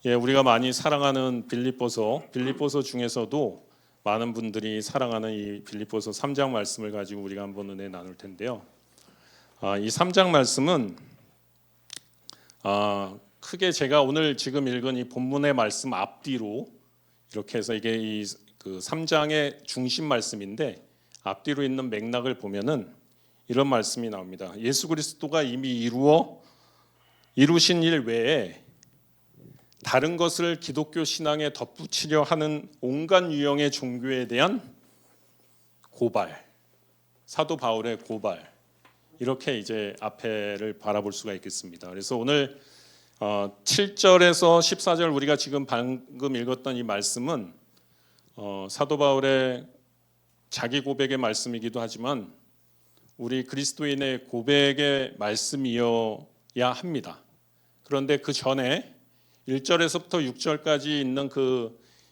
예, 우리가 많이 사랑하는 빌립보서 중에서도 많은 분들이 사랑하는 이 빌립보서 3장 말씀을 가지고 우리가 한번 은혜 나눌 텐데요. 이 3장 말씀은 크게 제가 오늘 지금 읽은 이 본문의 말씀 앞뒤로 이렇게 해서 이게 그 3장의 중심 말씀인데 앞뒤로 있는 맥락을 보면은 이런 말씀이 나옵니다. 예수 그리스도가 이미 이루신 일 외에 다른 것을 기독교 신앙에 덧붙이려 하는 온갖 유형의 종교에 대한 고발, 사도 바울의 고발, 이렇게 이제 앞에를 바라볼 수가 있겠습니다. 그래서 오늘 7절에서 14절 우리가 지금 방금 읽었던 이 말씀은 사도 바울의 자기 고백의 말씀이기도 하지만 우리 그리스도인의 고백의 말씀이어야 합니다. 그런데 그 전에 1절에서부터 6절까지 있는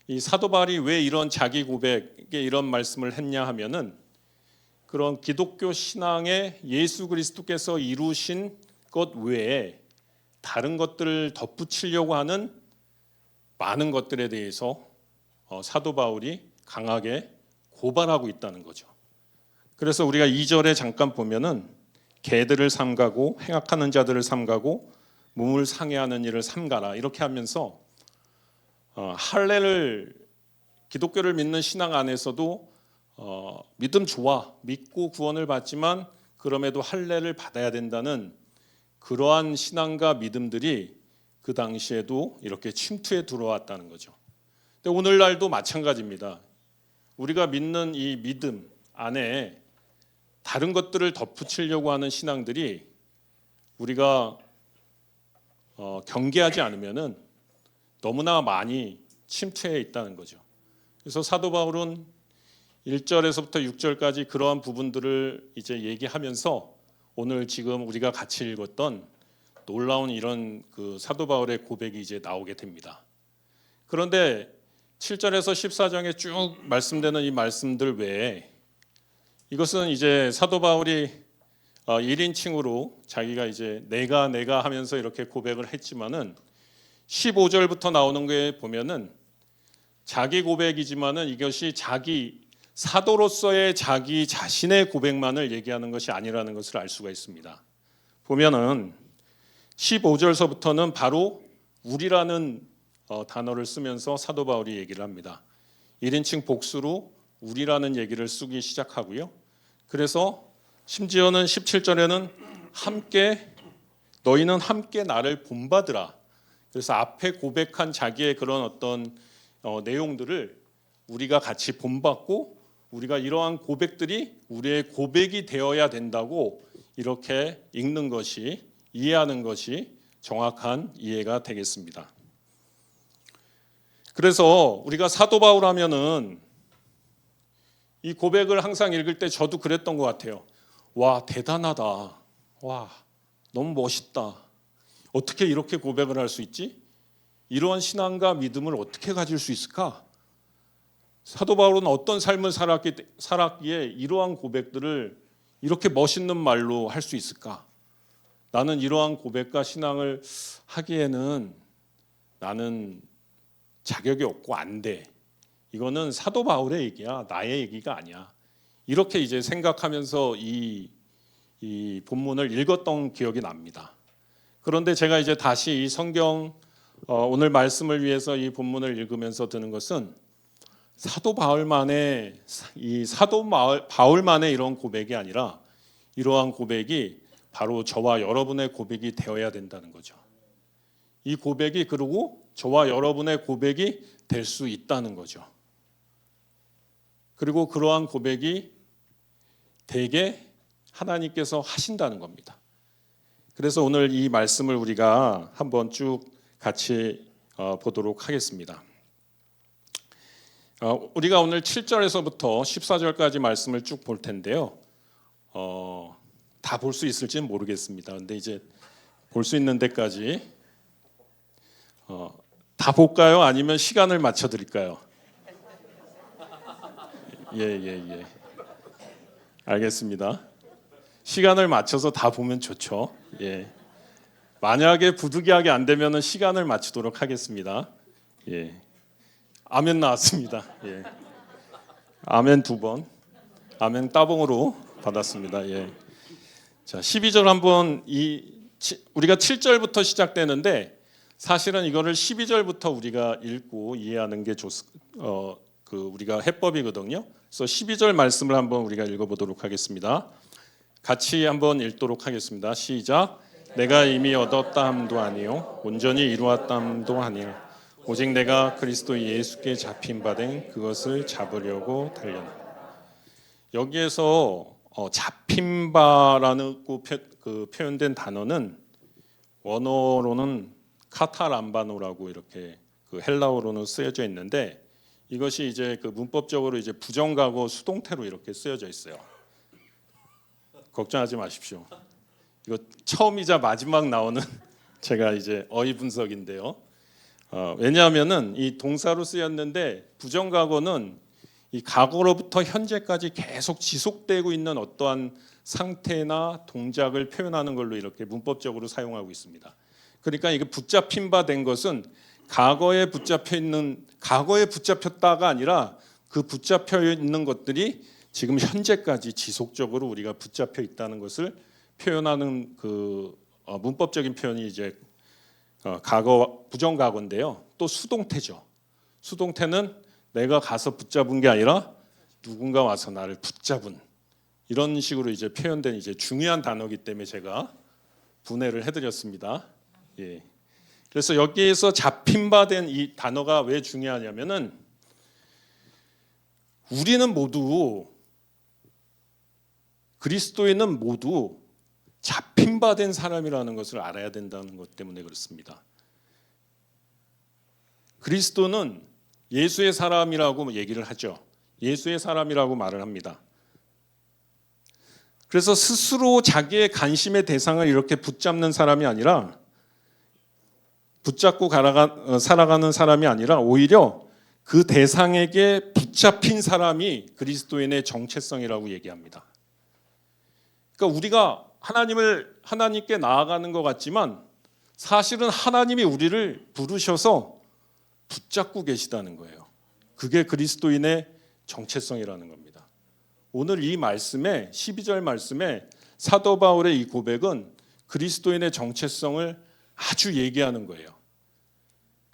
이 사도 바울이 왜 이런 자기 고백에 이런 말씀을 했냐 하면은 그런 기독교 신앙에 예수 그리스도께서 이루신 것 외에 다른 것들을 덧붙이려고 하는 많은 것들에 대해서 사도 바울이 강하게 고발하고 있다는 거죠. 그래서 우리가 2절에 잠깐 보면은 개들을 삼가고 행악하는 자들을 삼가고 몸을 상해하는 일을 삼가라 이렇게 하면서 할례를 기독교를 믿는 신앙 안에서도 믿음 좋아 믿고 구원을 받지만 그럼에도 할례를 받아야 된다는 그러한 신앙과 믿음들이 그 당시에도 이렇게 침투해 들어왔다는 거죠. 근데 오늘날도 마찬가지입니다. 우리가 믿는 이 믿음 안에 다른 것들을 덧붙이려고 하는 신앙들이 우리가 경계하지 않으면은 너무나 많이 침투해 있다는 거죠. 그래서 사도 바울은 1절에서부터 6절까지 그러한 부분들을 이제 얘기하면서 오늘 지금 우리가 같이 읽었던 놀라운 이런 그 사도 바울의 고백이 이제 나오게 됩니다. 그런데 7절에서 14장에 쭉 말씀되는 이 말씀들 외에 이것은 이제 사도 바울이 1인칭으로 자기가 이제 내가 하면서 이렇게 고백을 했지만은 15절부터 나오는 거에 보면은 자기 고백이지만은 이것이 자기 사도로서의 자기 자신의 고백만을 얘기하는 것이 아니라는 것을 알 수가 있습니다. 보면은 15절서부터는 바로 우리라는 단어를 쓰면서 사도 바울이 얘기를 합니다. 1인칭 복수로 우리라는 얘기를 쓰기 시작하고요. 그래서 심지어는 17절에는 너희는 함께 나를 본받으라. 그래서 앞에 고백한 자기의 그런 어떤 내용들을 우리가 같이 본받고 우리가 이러한 고백들이 우리의 고백이 되어야 된다고 이렇게 읽는 것이 이해하는 것이 정확한 이해가 되겠습니다. 그래서 우리가 사도 바울 하면은 이 고백을 항상 읽을 때 저도 그랬던 것 같아요. 와, 대단하다. 와, 너무 멋있다. 어떻게 이렇게 고백을 할 수 있지? 이러한 신앙과 믿음을 어떻게 가질 수 있을까? 사도 바울은 어떤 삶을 살았기에 이러한 고백들을 이렇게 멋있는 말로 할 수 있을까? 나는 이러한 고백과 신앙을 하기에는 나는 자격이 없고 안 돼. 이거는 사도 바울의 얘기야. 나의 얘기가 아니야. 이렇게 이제 생각하면서 이 본문을 읽었던 기억이 납니다. 그런데 제가 이제 다시 이 성경 오늘 말씀을 위해서 이 본문을 읽으면서 드는 것은 사도 바울만의 이런 고백이 아니라 이러한 고백이 바로 저와 여러분의 고백이 되어야 된다는 거죠. 이 고백이 그리고 저와 여러분의 고백이 될 수 있다는 거죠. 그리고 그러한 고백이 되게 하나님께서 하신다는 겁니다. 그래서 오늘 이 말씀을 우리가 한번 쭉 같이 보도록 하겠습니다. 우리가 오늘 7절에서부터 14절까지 말씀을 쭉 볼 텐데요. 다 볼 수 있을지는 모르겠습니다. 근데 이제 볼 수 있는 데까지 다 볼까요? 아니면 시간을 맞춰 드릴까요? 예. 알겠습니다. 시간을 맞춰서 다 보면 좋죠. 예. 만약에 부득이하게 안 되면은 시간을 맞추도록 하겠습니다. 예. 아멘 나왔습니다. 예. 아멘 2번. 아멘 따봉으로 받았습니다. 예. 자, 12절 한번 우리가 7절부터 시작되는데 사실은 이거를 12절부터 우리가 읽고 이해하는 게 우리가 해법이거든요. 그래서 12절 말씀을 한번 우리가 읽어보도록 하겠습니다. 같이 한번 읽도록 하겠습니다. 시작. 내가 이미 얻었다 함도 아니요 온전히 이루었다 함도 아니라 오직 내가 그리스도 예수께 잡힌 바 된 그것을 잡으려고 달려나. 여기에서 잡힌 바라는 그 표현된 단어는 원어로는 카타람바노라고 이렇게 그 헬라어로는 쓰여져 있는데 이것이 이제 그 문법적으로 이제 부정과거 수동태로 이렇게 쓰여져 있어요. 걱정하지 마십시오. 이거 처음이자 마지막 나오는 제가 이제 어휘 분석인데요. 왜냐하면은 이 동사로 쓰였는데 부정과거는 이 과거로부터 현재까지 계속 지속되고 있는 어떠한 상태나 동작을 표현하는 걸로 이렇게 문법적으로 사용하고 있습니다. 그러니까 이게 붙잡힌 바 된 것은 과거에 붙잡혔다가 아니라 그 붙잡혀 있는 것들이 지금 현재까지 지속적으로 우리가 붙잡혀 있다는 것을 표현하는 그 문법적인 표현이 이제 과거 부정과거인데요. 또 수동태죠. 수동태는 내가 가서 붙잡은 게 아니라 누군가 와서 나를 붙잡은 이런 식으로 이제 표현된 이제 중요한 단어이기 때문에 제가 분해를 해드렸습니다. 예. 그래서 여기에서 잡힌 바 된 이 단어가 왜 중요하냐면은 우리는 모두 그리스도인은 모두 잡힌 바 된 사람이라는 것을 알아야 된다는 것 때문에 그렇습니다. 그리스도는 예수의 사람이라고 얘기를 하죠. 예수의 사람이라고 말을 합니다. 그래서 스스로 자기의 관심의 대상을 이렇게 붙잡는 사람이 아니라 붙잡고 살아가는 사람이 아니라 오히려 그 대상에게 붙잡힌 사람이 그리스도인의 정체성이라고 얘기합니다. 그러니까 우리가 하나님께 나아가는 것 같지만 사실은 하나님이 우리를 부르셔서 붙잡고 계시다는 거예요. 그게 그리스도인의 정체성이라는 겁니다. 오늘 이 말씀에 12절 말씀에 사도 바울의 이 고백은 그리스도인의 정체성을 아주 얘기하는 거예요.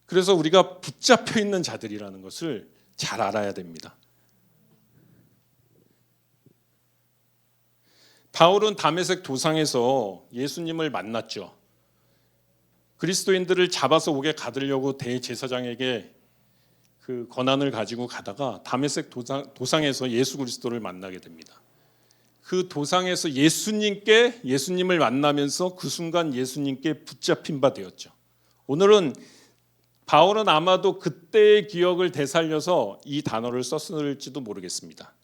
그래서 우리가 붙잡혀 있는 자들이라는 것을 잘 알아야 됩니다. 바울은 다메섹 도상에서 예수님을 만났죠. 그리스도인들을 잡아서 옥에 가두려고 대제사장에게 그 권한을 가지고 가다가 다메섹 도상에서 예수 그리스도를 만나게 됩니다. 그 도상에서 예수님을 만나면서 그 순간 예수님께 붙잡힌 바 되었죠. 오늘은 바울은 아마도 그때의 기억을 되살려서 이 단어를 썼을지도 모르겠습니다.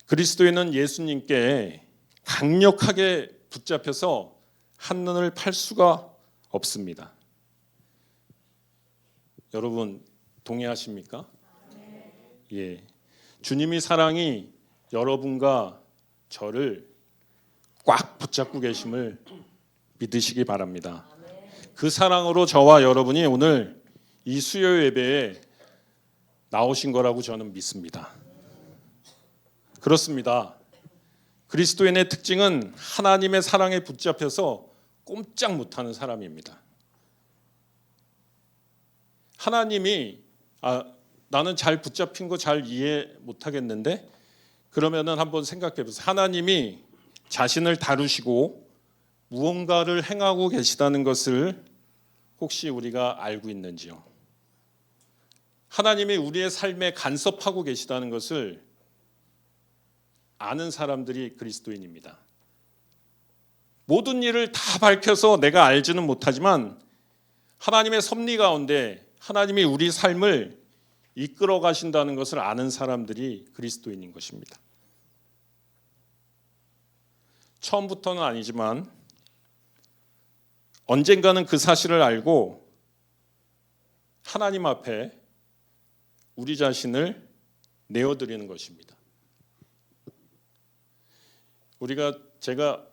그리스도인은 예수님께 강력하게 붙잡혀서 한눈을 팔 수가 없습니다. 여러분 동의하십니까? 예. 주님의 사랑이 여러분과 저를 꽉 붙잡고 계심을 믿으시기 바랍니다. 그 사랑으로 저와 여러분이 오늘 이 수요 예배에 나오신 거라고 저는 믿습니다. 그렇습니다. 그리스도인의 특징은 하나님의 사랑에 붙잡혀서 꼼짝 못하는 사람입니다. 하나님이 나는 잘 붙잡힌 거 잘 이해 못하겠는데 그러면은 한번 생각해 보세요. 하나님이 자신을 다루시고 무언가를 행하고 계시다는 것을 혹시 우리가 알고 있는지요? 하나님이 우리의 삶에 간섭하고 계시다는 것을 아는 사람들이 그리스도인입니다. 모든 일을 다 밝혀서 내가 알지는 못하지만 하나님의 섭리 가운데 하나님이 우리 삶을 이끌어 가신다는 것을 아는 사람들이 그리스도인인 것입니다. 처음부터는 아니지만 언젠가는 그 사실을 알고 하나님 앞에 우리 자신을 내어드리는 것입니다. 제가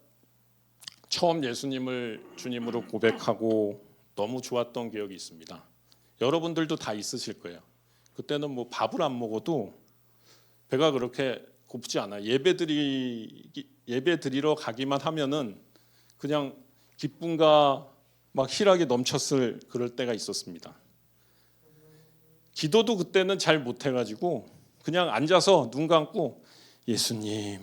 처음 예수님을 주님으로 고백하고 너무 좋았던 기억이 있습니다. 여러분들도 다 있으실 거예요. 그때는 뭐 밥을 안 먹어도 배가 그렇게 고프지 않아요. 예배 드리러 가기만 하면은 그냥 기쁨과 막 희락이 넘쳤을 그럴 때가 있었습니다. 기도도 그때는 잘 못해가지고 그냥 앉아서 눈 감고 예수님,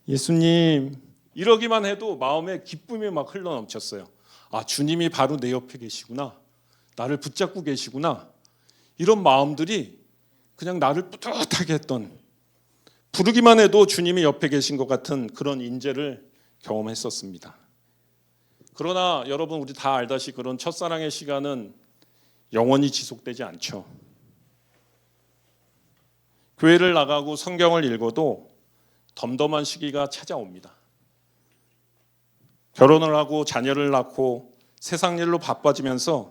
예수님 이러기만 해도 마음에 기쁨이 막 흘러넘쳤어요. 아, 주님이 바로 내 옆에 계시구나. 나를 붙잡고 계시구나. 이런 마음들이 그냥 나를 뿌듯하게 했던, 부르기만 해도 주님이 옆에 계신 것 같은 그런 인재를 경험했었습니다. 그러나 여러분, 우리 다 알다시피 그런 첫사랑의 시간은 영원히 지속되지 않죠. 교회를 나가고 성경을 읽어도 덤덤한 시기가 찾아옵니다. 결혼을 하고 자녀를 낳고 세상 일로 바빠지면서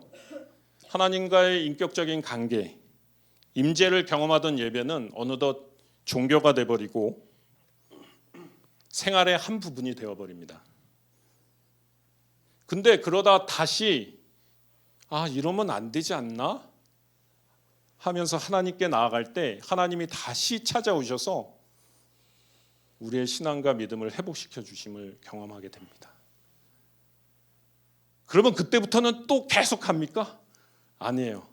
하나님과의 인격적인 관계, 임재를 경험하던 예배는 어느덧 종교가 돼버리고 생활의 한 부분이 되어버립니다. 근데 그러다 다시 이러면 안 되지 않나? 하면서 하나님께 나아갈 때 하나님이 다시 찾아오셔서 우리의 신앙과 믿음을 회복시켜 주심을 경험하게 됩니다. 그러면 그때부터는 또 계속합니까? 아니에요.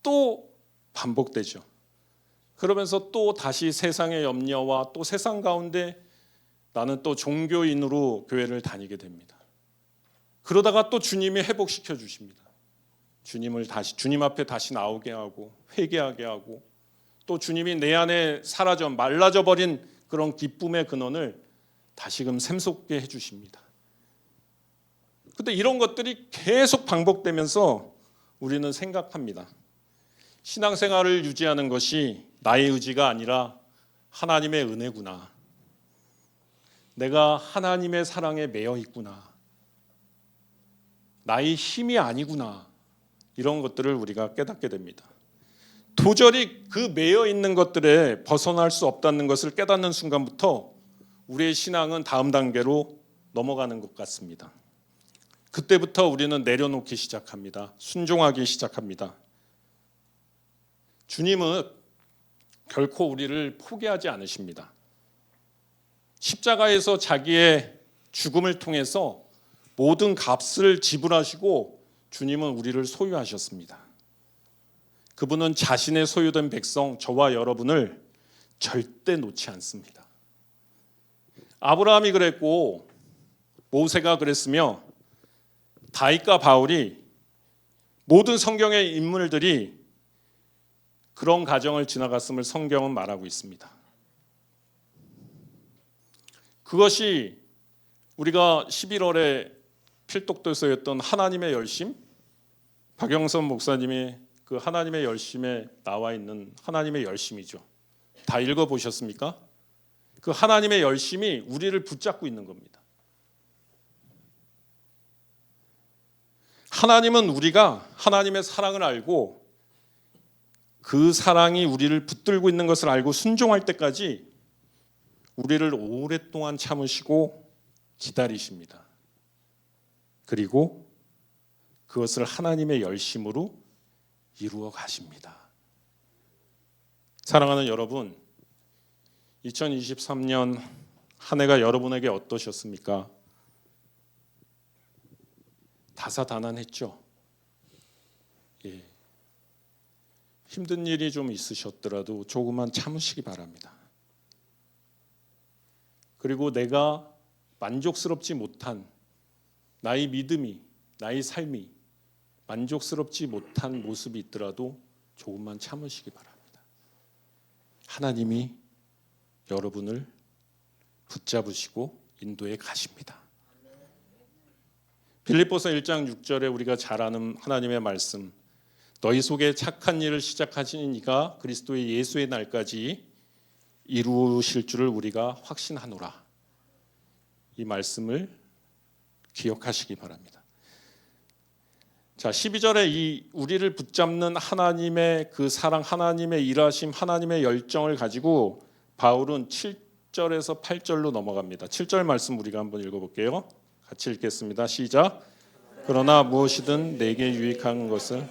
또 반복되죠. 그러면서 또 다시 세상의 염려와 또 세상 가운데 나는 또 종교인으로 교회를 다니게 됩니다. 그러다가 또 주님이 회복시켜 주십니다. 주님 앞에 다시 나오게 하고 회개하게 하고 또 주님이 내 안에 사라져 말라져 버린 그런 기쁨의 근원을 다시금 샘솟게 해 주십니다. 근데 이런 것들이 계속 반복되면서 우리는 생각합니다. 신앙생활을 유지하는 것이 나의 의지가 아니라 하나님의 은혜구나. 내가 하나님의 사랑에 매여 있구나. 나의 힘이 아니구나. 이런 것들을 우리가 깨닫게 됩니다. 도저히 그 매여 있는 것들에 벗어날 수 없다는 것을 깨닫는 순간부터 우리의 신앙은 다음 단계로 넘어가는 것 같습니다. 그때부터 우리는 내려놓기 시작합니다. 순종하기 시작합니다. 주님은 결코 우리를 포기하지 않으십니다. 십자가에서 자기의 죽음을 통해서 모든 값을 지불하시고 주님은 우리를 소유하셨습니다. 그분은 자신의 소유된 백성, 저와 여러분을 절대 놓지 않습니다. 아브라함이 그랬고 모세가 그랬으며 다윗과 바울이 모든 성경의 인물들이 그런 과정을 지나갔음을 성경은 말하고 있습니다. 그것이 우리가 11월에 필독도서였던 하나님의 열심, 박영선 목사님이 그 하나님의 열심에 나와 있는 하나님의 열심이죠. 다 읽어보셨습니까? 그 하나님의 열심이 우리를 붙잡고 있는 겁니다. 하나님은 우리가 하나님의 사랑을 알고 그 사랑이 우리를 붙들고 있는 것을 알고 순종할 때까지 우리를 오랫동안 참으시고 기다리십니다. 그리고 그것을 하나님의 열심으로 이루어 가십니다. 사랑하는 여러분, 2023년 한 해가 여러분에게 어떠셨습니까? 다사다난했죠? 예. 힘든 일이 좀 있으셨더라도 조금만 참으시기 바랍니다. 그리고 내가 만족스럽지 못한 나의 믿음이, 나의 삶이 만족스럽지 못한 모습이 있더라도 조금만 참으시기 바랍니다. 하나님이 여러분을 붙잡으시고 인도해 가십니다. 빌립보서 1장 6절에 우리가 잘 아는 하나님의 말씀, 너희 속에 착한 일을 시작하신 이가 그리스도의 예수의 날까지 이루실 줄을 우리가 확신하노라. 이 말씀을 기억하시기 바랍니다. 자, 12절에 이 우리를 붙잡는 하나님의 그 사랑, 하나님의 일하심, 하나님의 열정을 가지고 바울은 7절에서 8절로 넘어갑니다. 7절 말씀 우리가 한번 읽어볼게요. 같이 읽겠습니다. 시작. 그러나 무엇이든 내게 유익한 것을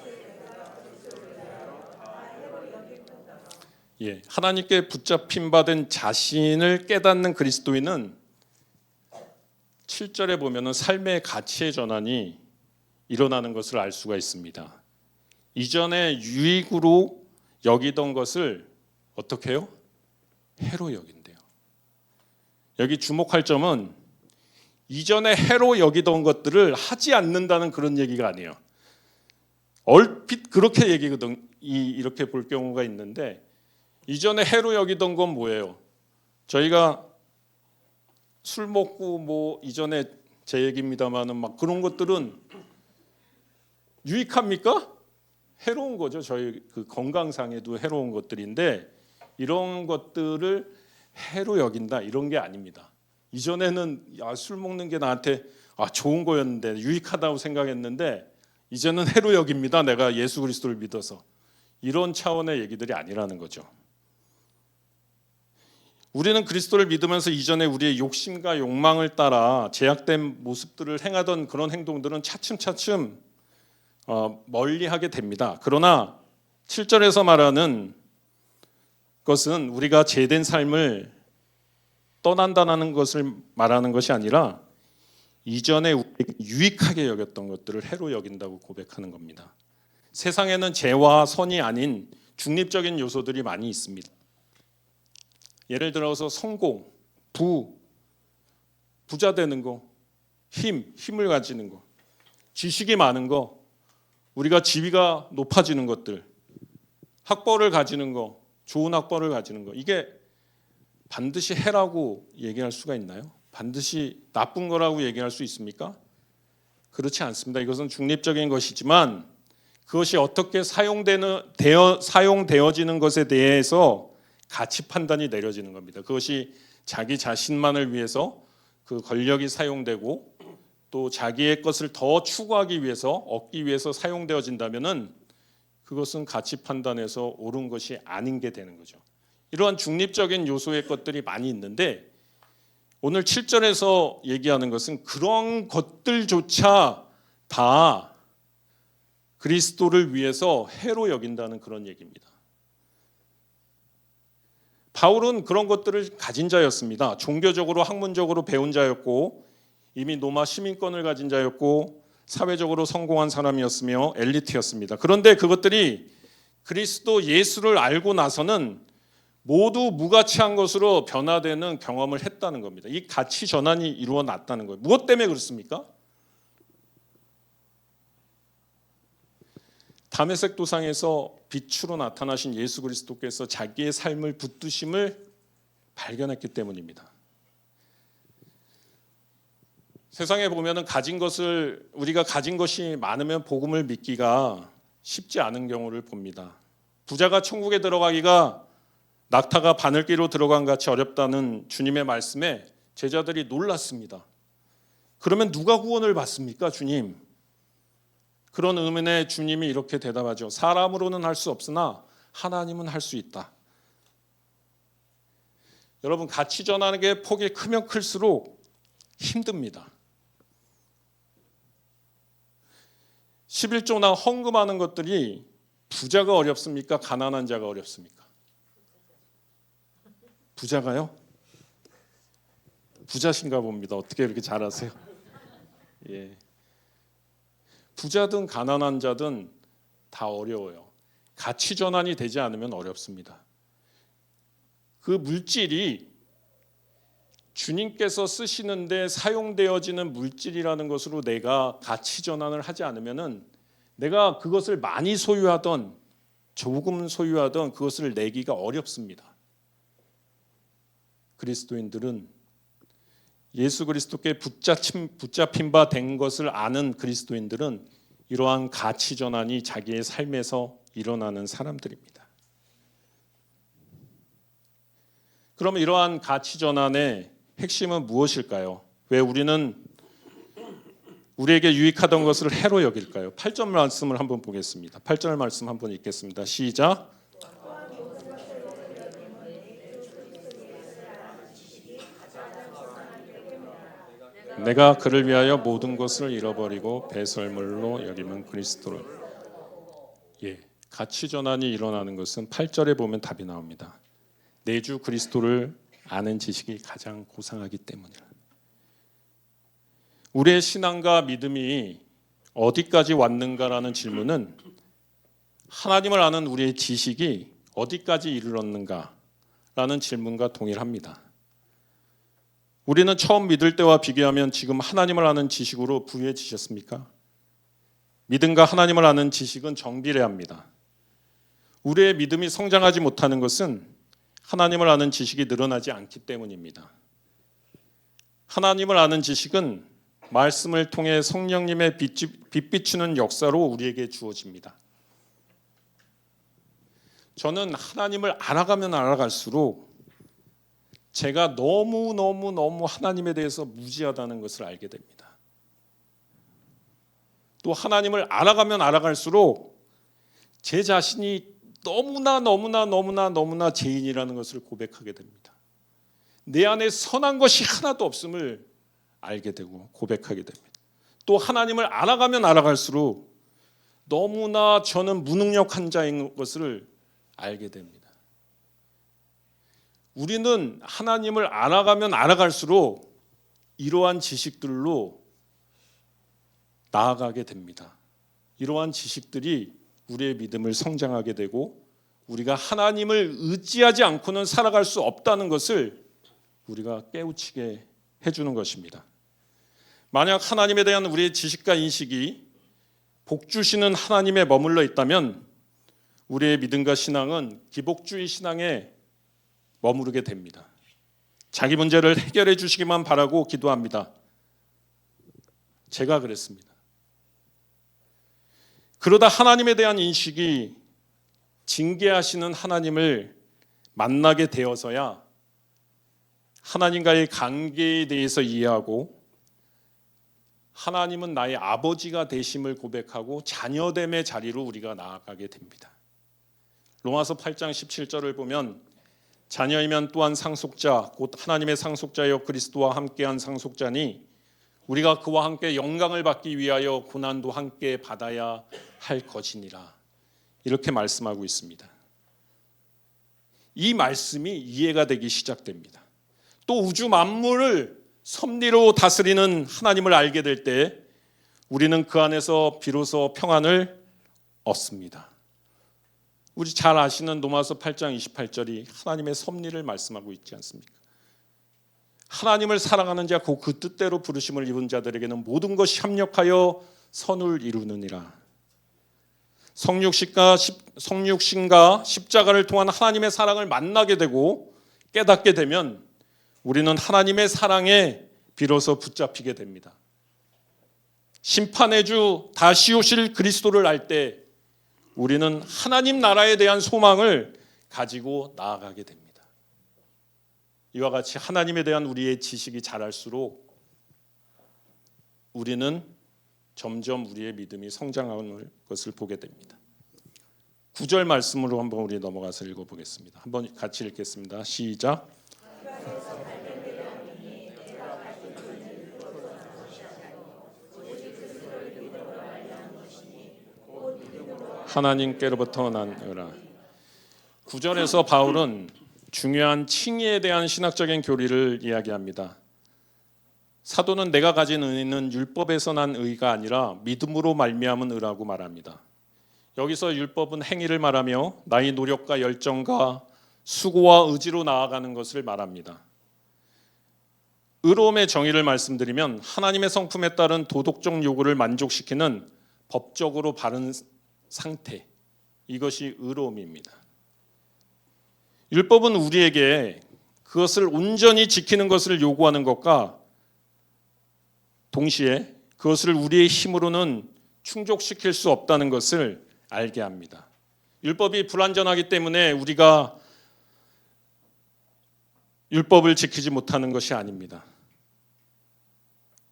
하나님께 붙잡힌 바 된 자신을 깨닫는 그리스도인은 7절에 보면은 삶의 가치의 전환이 일어나는 것을 알 수가 있습니다. 이전에 유익으로 여기던 것을 어떻게 해요? 해로 여긴대요. 여기 주목할 점은 이전에 해로 여기던 것들을 하지 않는다는 그런 얘기가 아니에요. 얼핏 그렇게 얘기거든. 이렇게 볼 경우가 있는데 이전에 해로 여기던 건 뭐예요? 저희가 술 먹고 뭐 이전에 제 얘기입니다만은 막 그런 것들은 유익합니까? 해로운 거죠. 저희 그 건강상에도 해로운 것들인데 이런 것들을 해로 여긴다 이런 게 아닙니다. 이전에는 술 먹는 게 나한테 좋은 거였는데 유익하다고 생각했는데 이제는 해로 여깁니다. 내가 예수 그리스도를 믿어서 이런 차원의 얘기들이 아니라는 거죠. 우리는 그리스도를 믿으면서 이전에 우리의 욕심과 욕망을 따라 제약된 모습들을 행하던 그런 행동들은 차츰차츰 멀리하게 됩니다. 그러나 7절에서 말하는 것은 우리가 죄된 삶을 떠난다는 것을 말하는 것이 아니라 이전에 우리에게 유익하게 여겼던 것들을 해로 여긴다고 고백하는 겁니다. 세상에는 죄와 선이 아닌 중립적인 요소들이 많이 있습니다. 예를 들어서 성공, 부자 되는 거, 힘을 가지는 거, 지식이 많은 거, 우리가 지위가 높아지는 것들, 학벌을 가지는 거, 좋은 학벌을 가지는 거, 이게 반드시 해라고 얘기할 수가 있나요? 반드시 나쁜 거라고 얘기할 수 있습니까? 그렇지 않습니다. 이것은 중립적인 것이지만 그것이 어떻게 사용되어지는 것에 대해서 가치 판단이 내려지는 겁니다. 그것이 자기 자신만을 위해서 그 권력이 사용되고 또 자기의 것을 더 추구하기 위해서 얻기 위해서 사용되어진다면은 그것은 가치 판단에서 옳은 것이 아닌 게 되는 거죠. 이러한 중립적인 요소의 것들이 많이 있는데 오늘 7절에서 얘기하는 것은 그런 것들조차 다 그리스도를 위해서 해로 여긴다는 그런 얘기입니다. 바울은 그런 것들을 가진 자였습니다. 종교적으로 학문적으로 배운 자였고 이미 로마 시민권을 가진 자였고 사회적으로 성공한 사람이었으며 엘리트였습니다. 그런데 그것들이 그리스도 예수를 알고 나서는 모두 무가치한 것으로 변화되는 경험을 했다는 겁니다. 이 가치 전환이 이루어났다는 거예요. 무엇 때문에 그렇습니까? 다메섹 도상에서 빛으로 나타나신 예수 그리스도께서 자기의 삶을 붙드심을 발견했기 때문입니다. 세상에 보면은 우리가 가진 것이 많으면 복음을 믿기가 쉽지 않은 경우를 봅니다. 부자가 천국에 들어가기가 낙타가 바늘기로 들어간 같이 어렵다는 주님의 말씀에 제자들이 놀랐습니다. 그러면 누가 구원을 받습니까, 주님? 그런 의문에 주님이 이렇게 대답하죠. 사람으로는 할 수 없으나 하나님은 할 수 있다. 여러분, 가치 전하는 게 폭이 크면 클수록 힘듭니다. 11조나 헌금하는 것들이 부자가 어렵습니까? 가난한 자가 어렵습니까? 부자가요? 부자신가 봅니다. 어떻게 이렇게 잘하세요? 예. 부자든 가난한 자든 다 어려워요. 가치 전환이 되지 않으면 어렵습니다. 그 물질이 주님께서 쓰시는데 사용되어지는 물질이라는 것으로 내가 가치 전환을 하지 않으면은 내가 그것을 많이 소유하던 조금 소유하던 그것을 내기가 어렵습니다. 그리스도인들은 예수 그리스도께 붙잡힌 바 된 것을 아는 그리스도인들은 이러한 가치 전환이 자기의 삶에서 일어나는 사람들입니다. 그러면 이러한 가치 전환의 핵심은 무엇일까요? 왜 우리는 우리에게 유익하던 것을 해로 여길까요? 8절 말씀을 한번 보겠습니다. 8절 말씀 한번 읽겠습니다. 시작. 내가 그를 위하여 모든 것을 잃어버리고 배설물로 여기면 그리스도를. 가치 전환이 일어나는 것은 8절에 보면 답이 나옵니다. 내 주 그리스도를 아는 지식이 가장 고상하기 때문이라. 우리의 신앙과 믿음이 어디까지 왔는가라는 질문은 하나님을 아는 우리의 지식이 어디까지 이르렀는가라는 질문과 동일합니다. 우리는 처음 믿을 때와 비교하면 지금 하나님을 아는 지식으로 부유해지셨습니까? 믿음과 하나님을 아는 지식은 정비례합니다. 우리의 믿음이 성장하지 못하는 것은 하나님을 아는 지식이 늘어나지 않기 때문입니다. 하나님을 아는 지식은 말씀을 통해 성령님의 빛비추는 역사로 우리에게 주어집니다. 저는 하나님을 알아가면 알아갈수록 제가 너무 하나님에 대해서 무지하다는 것을 알게 됩니다. 또 하나님을 알아가면 알아갈수록 제 자신이 너무나 죄인이라는 것을 고백하게 됩니다. 내 안에 선한 것이 하나도 없음을 알게 되고 고백하게 됩니다. 또 하나님을 알아가면 알아갈수록 너무나 저는 무능력한 자인 것을 알게 됩니다. 우리는 하나님을 알아가면 알아갈수록 이러한 지식들로 나아가게 됩니다. 이러한 지식들이 우리의 믿음을 성장하게 되고 우리가 하나님을 의지하지 않고는 살아갈 수 없다는 것을 우리가 깨우치게 해주는 것입니다. 만약 하나님에 대한 우리의 지식과 인식이 복 주시는 하나님에 머물러 있다면 우리의 믿음과 신앙은 기복주의 신앙에 머무르게 됩니다. 자기 문제를 해결해 주시기만 바라고 기도합니다. 제가 그랬습니다. 그러다 하나님에 대한 인식이 징계하시는 하나님을 만나게 되어서야 하나님과의 관계에 대해서 이해하고 하나님은 나의 아버지가 되심을 고백하고 자녀됨의 자리로 우리가 나아가게 됩니다. 로마서 8장 17절을 보면 자녀이면 또한 상속자 곧 하나님의 상속자여 그리스도와 함께한 상속자니 우리가 그와 함께 영광을 받기 위하여 고난도 함께 받아야 할 것이니라. 이렇게 말씀하고 있습니다. 이 말씀이 이해가 되기 시작됩니다. 또 우주 만물을 섭리로 다스리는 하나님을 알게 될 때 우리는 그 안에서 비로소 평안을 얻습니다. 우리 잘 아시는 로마서 8장 28절이 하나님의 섭리를 말씀하고 있지 않습니까? 하나님을 사랑하는 자 곧 그 뜻대로 부르심을 입은 자들에게는 모든 것이 합력하여 선을 이루느니라. 성육신과 십자가를 통한 하나님의 사랑을 만나게 되고 깨닫게 되면 우리는 하나님의 사랑에 비로소 붙잡히게 됩니다. 심판의 주 다시 오실 그리스도를 알 때 우리는 하나님 나라에 대한 소망을 가지고 나아가게 됩니다. 이와 같이 하나님에 대한 우리의 지식이 자랄수록 우리는 점점 우리의 믿음이 성장하는 것을 보게 됩니다. 9절 말씀으로 한번 우리 넘어가서 읽어보겠습니다. 한번 같이 읽겠습니다. 시작. 하나님께로부터 나느라. 9절에서 바울은 중요한 칭의에 대한 신학적인 교리를 이야기합니다. 사도는 내가 가진 의는 율법에서 난 의가 아니라 믿음으로 말미암은 의라고 말합니다. 여기서 율법은 행위를 말하며 나의 노력과 열정과 수고와 의지로 나아가는 것을 말합니다. 의로움의 정의를 말씀드리면 하나님의 성품에 따른 도덕적 요구를 만족시키는 법적으로 바른 상태, 이것이 의로움입니다. 율법은 우리에게 그것을 온전히 지키는 것을 요구하는 것과 동시에 그것을 우리의 힘으로는 충족시킬 수 없다는 것을 알게 합니다. 율법이 불완전하기 때문에 우리가 율법을 지키지 못하는 것이 아닙니다.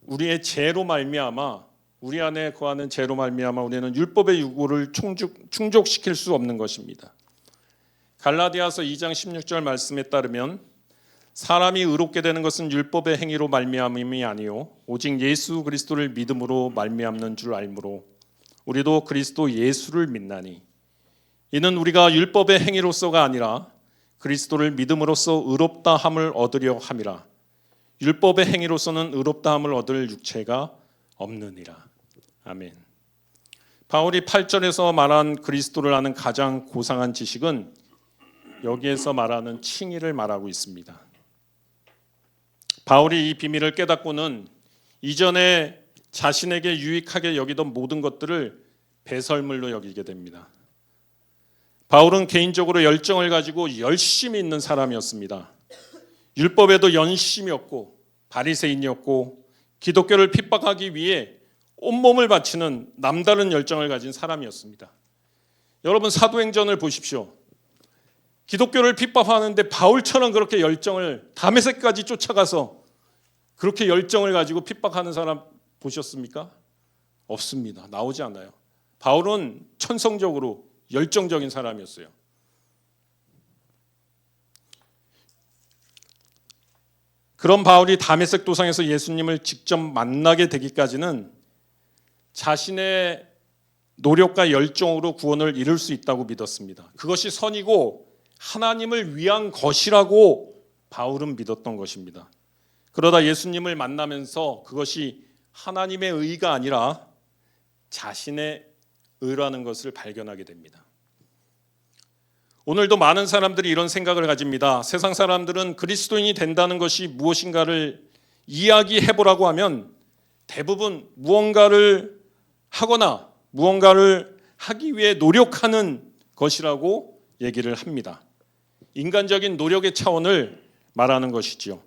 우리의 죄로 말미암아 우리 안에 거하는 죄로 말미암아 우리는 율법의 요구를 충족시킬 수 없는 것입니다. 갈라디아서 2장 16절 말씀에 따르면 사람이 의롭게 되는 것은 율법의 행위로 말미암음이 아니요 오직 예수 그리스도를 믿음으로 말미암는 줄 알므로 우리도 그리스도 예수를 믿나니 이는 우리가 율법의 행위로서가 아니라 그리스도를 믿음으로써 의롭다함을 얻으려 함이라. 율법의 행위로서는 의롭다함을 얻을 육체가 없느니라. 아멘. 바울이 8절에서 말한 그리스도를 아는 가장 고상한 지식은 여기에서 말하는 칭의를 말하고 있습니다. 바울이 이 비밀을 깨닫고는 이전에 자신에게 유익하게 여기던 모든 것들을 배설물로 여기게 됩니다. 바울은 개인적으로 열정을 가지고 열심히 있는 사람이었습니다. 율법에도 연심이었고 바리새인이었고 기독교를 핍박하기 위해 온몸을 바치는 남다른 열정을 가진 사람이었습니다. 여러분 사도행전을 보십시오. 기독교를 핍박하는데 바울처럼 그렇게 열정을 다메섹까지 쫓아가서 그렇게 열정을 가지고 핍박하는 사람 보셨습니까? 없습니다. 나오지 않아요. 바울은 천성적으로 열정적인 사람이었어요. 그런 바울이 다메섹 도상에서 예수님을 직접 만나게 되기까지는 자신의 노력과 열정으로 구원을 이룰 수 있다고 믿었습니다. 그것이 선이고 하나님을 위한 것이라고 바울은 믿었던 것입니다. 그러다 예수님을 만나면서 그것이 하나님의 의가 아니라 자신의 의라는 것을 발견하게 됩니다. 오늘도 많은 사람들이 이런 생각을 가집니다. 세상 사람들은 그리스도인이 된다는 것이 무엇인가를 이야기해보라고 하면 대부분 무언가를 하거나 무언가를 하기 위해 노력하는 것이라고 얘기를 합니다. 인간적인 노력의 차원을 말하는 것이지요.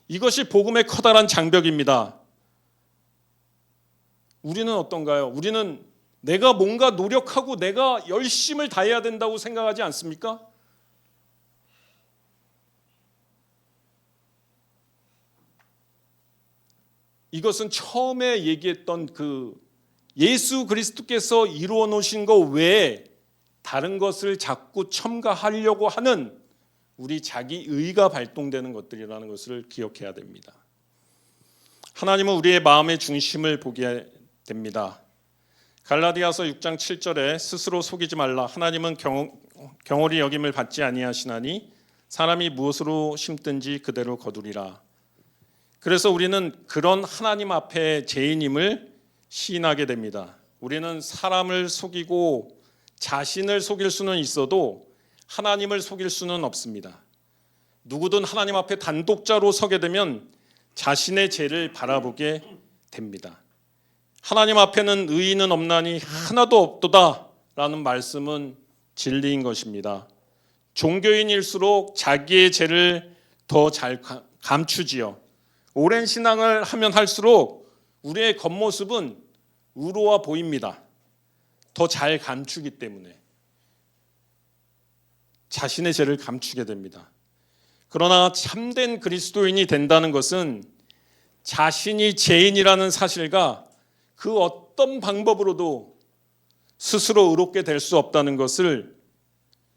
이것이 복음의 커다란 장벽입니다. 우리는 어떤가요? 우리는 내가 뭔가 노력하고 내가 열심을 다해야 된다고 생각하지 않습니까? 이것은 처음에 얘기했던 그 예수 그리스도께서 이루어 놓으신 것 외에 다른 것을 자꾸 첨가하려고 하는 우리 자기 의가 발동되는 것들이라는 것을 기억해야 됩니다. 하나님은 우리의 마음의 중심을 보게 됩니다. 갈라디아서 6장 7절에 스스로 속이지 말라. 하나님은 경홀히 여김을 받지 아니하시나니 사람이 무엇으로 심든지 그대로 거두리라. 그래서 우리는 그런 하나님 앞에 죄인임을 시인하게 됩니다. 우리는 사람을 속이고 자신을 속일 수는 있어도 하나님을 속일 수는 없습니다. 누구든 하나님 앞에 단독자로 서게 되면 자신의 죄를 바라보게 됩니다. 하나님 앞에는 의인은 없나니 하나도 없도다 라는 말씀은 진리인 것입니다. 종교인일수록 자기의 죄를 더 잘 감추지요. 오랜 신앙을 하면 할수록 우리의 겉모습은 의로워 보입니다. 더 잘 감추기 때문에 자신의 죄를 감추게 됩니다. 그러나 참된 그리스도인이 된다는 것은 자신이 죄인이라는 사실과 그 어떤 방법으로도 스스로 의롭게 될 수 없다는 것을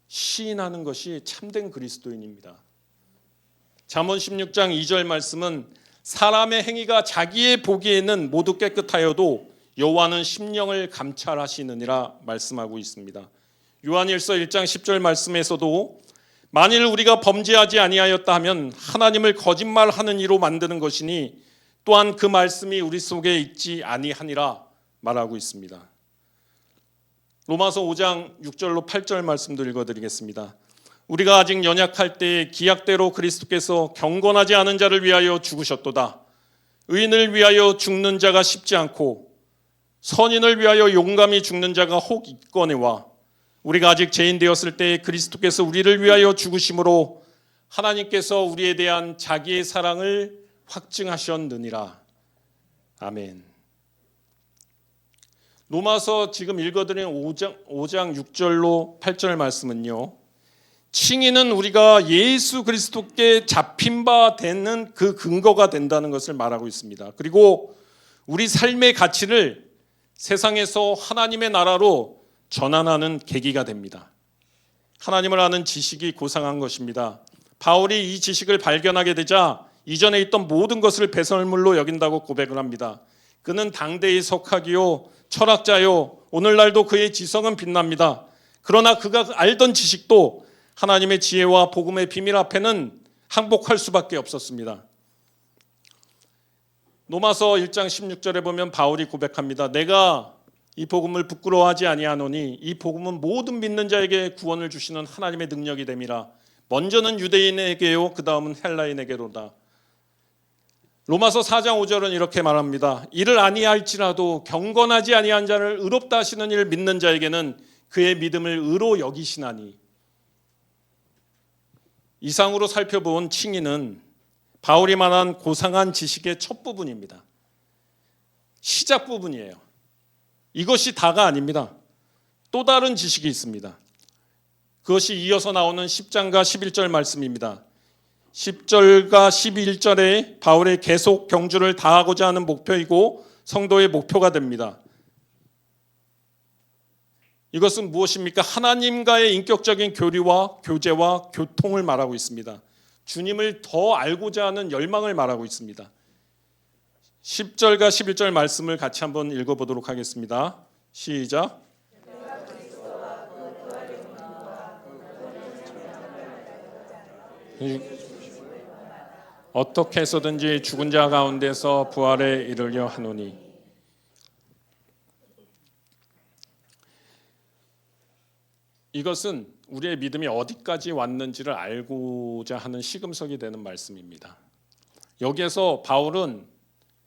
시인하는 것이 참된 그리스도인입니다. 잠언 16장 2절 말씀은 사람의 행위가 자기의 보기에는 모두 깨끗하여도 여호와는 심령을 감찰하시느니라 말씀하고 있습니다. 요한일서 1장 10절 말씀에서도 만일 우리가 범죄하지 아니하였다 하면 하나님을 거짓말하는 이로 만드는 것이니 또한 그 말씀이 우리 속에 있지 아니하니라 말하고 있습니다. 로마서 5장 6절로 8절 말씀도 읽어드리겠습니다. 우리가 아직 연약할 때에 기약대로 그리스도께서 경건하지 않은 자를 위하여 죽으셨도다. 의인을 위하여 죽는 자가 쉽지 않고 선인을 위하여 용감히 죽는 자가 혹 있거니와 우리가 아직 죄인 되었을 때에 그리스도께서 우리를 위하여 죽으심으로 하나님께서 우리에 대한 자기의 사랑을 확증하셨느니라. 아멘. 로마서 지금 읽어드린 5장 6절로 8절 말씀은요, 칭의는 우리가 예수 그리스도께 잡힌 바 되는 그 근거가 된다는 것을 말하고 있습니다. 그리고 우리 삶의 가치를 세상에서 하나님의 나라로 전환하는 계기가 됩니다. 하나님을 아는 지식이 고상한 것입니다. 바울이 이 지식을 발견하게 되자 이전에 있던 모든 것을 배설물로 여긴다고 고백을 합니다. 그는 당대의 석학이요 철학자요, 오늘날도 그의 지성은 빛납니다. 그러나 그가 알던 지식도 하나님의 지혜와 복음의 비밀 앞에는 항복할 수밖에 없었습니다. 로마서 1장 16절에 보면 바울이 고백합니다. 내가 이 복음을 부끄러워하지 아니하노니 이 복음은 모든 믿는 자에게 구원을 주시는 하나님의 능력이 됨이라. 먼저는 유대인에게요, 그 다음은 헬라인에게로다. 로마서 4장 5절은 이렇게 말합니다. 이를 아니할지라도 경건하지 아니한 자를 의롭다 하시는 이를 믿는 자에게는 그의 믿음을 의로 여기시나니. 이상으로 살펴본 칭의는 바울이 말한 고상한 지식의 첫 부분입니다. 시작 부분이에요. 이것이 다가 아닙니다. 또 다른 지식이 있습니다. 그것이 이어서 나오는 10장과 11절 말씀입니다. 10절과 11절에 바울의 계속 경주를 다하고자 하는 목표이고 성도의 목표가 됩니다. 이것은 무엇입니까? 하나님과의 인격적인 교류와 교제와 교통을 말하고 있습니다. 주님을 더 알고자 하는 열망을 말하고 있습니다. 10절과 11절 말씀을 같이 한번 읽어보도록 하겠습니다. 시작. 어떻게 해서든지 죽은 자 가운데서 부활에 이르려 하노니. 이것은 우리의 믿음이 어디까지 왔는지를 알고자 하는 시금석이 되는 말씀입니다. 여기에서 바울은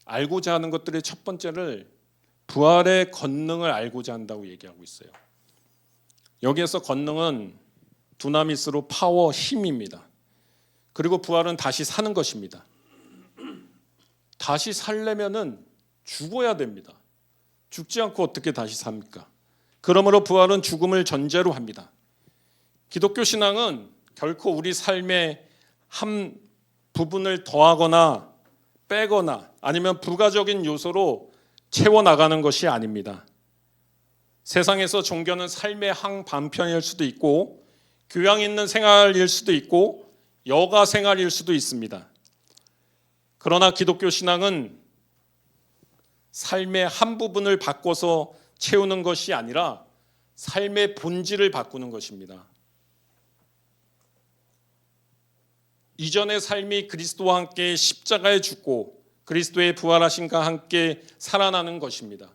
알고자 하는 것들의 첫 번째를 부활의 권능을 알고자 한다고 얘기하고 있어요. 여기에서 권능은 두나미스로 파워, 힘입니다. 그리고 부활은 다시 사는 것입니다. 다시 살려면은 죽어야 됩니다. 죽지 않고 어떻게 다시 삽니까? 그러므로 부활은 죽음을 전제로 합니다. 기독교 신앙은 결코 우리 삶의 한 부분을 더하거나 빼거나 아니면 부가적인 요소로 채워나가는 것이 아닙니다. 세상에서 종교는 삶의 한 반편일 수도 있고 교양 있는 생활일 수도 있고 여가 생활일 수도 있습니다. 그러나 기독교 신앙은 삶의 한 부분을 바꿔서 채우는 것이 아니라 삶의 본질을 바꾸는 것입니다. 이전의 삶이 그리스도와 함께 십자가에 죽고 그리스도의 부활하심과 함께 살아나는 것입니다.